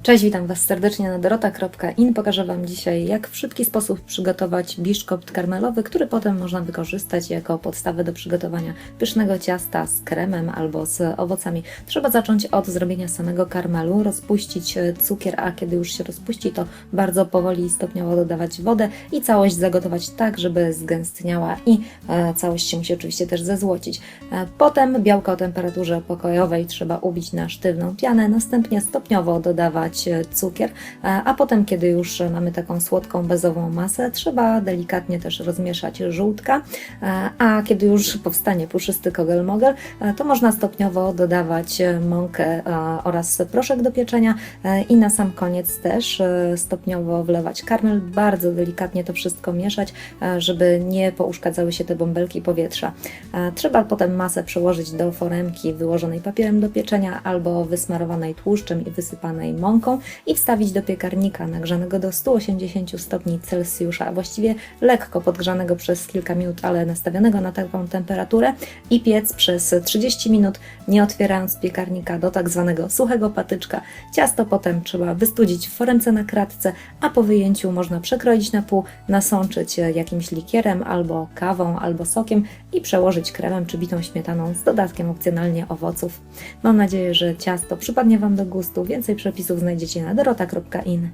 Cześć, witam Was serdecznie na dorota.in. Pokażę Wam dzisiaj, jak w szybki sposób przygotować biszkopt karmelowy, który potem można wykorzystać jako podstawę do przygotowania pysznego ciasta z kremem albo z owocami. Trzeba zacząć od zrobienia samego karmelu, rozpuścić cukier, a kiedy już się rozpuści, to bardzo powoli i stopniowo dodawać wodę i całość zagotować tak, żeby zgęstniała i całość się musi oczywiście też zezłocić. Potem białko o temperaturze pokojowej trzeba ubić na sztywną pianę, następnie stopniowo dodawać cukier, a potem, kiedy już mamy taką słodką, bezową masę, trzeba delikatnie też rozmieszać żółtka, a kiedy już powstanie puszysty kogel-mogel, to można stopniowo dodawać mąkę oraz proszek do pieczenia i na sam koniec też stopniowo wlewać karmel, bardzo delikatnie to wszystko mieszać, żeby nie pouszkadzały się te bąbelki powietrza. Trzeba potem masę przełożyć do foremki wyłożonej papierem do pieczenia albo wysmarowanej tłuszczem i wysypanej mąką i wstawić do piekarnika nagrzanego do 180 stopni Celsjusza, a właściwie lekko podgrzanego przez kilka minut, ale nastawionego na taką temperaturę i piec przez 30 minut, nie otwierając piekarnika do tak zwanego suchego patyczka. Ciasto potem trzeba wystudzić w foremce na kratce, a po wyjęciu można przekroić na pół, nasączyć jakimś likierem albo kawą, albo sokiem i przełożyć kremem czy bitą śmietaną z dodatkiem opcjonalnie owoców. Mam nadzieję, że ciasto przypadnie Wam do gustu. Więcej przepisów znajdziecie na dorota.in.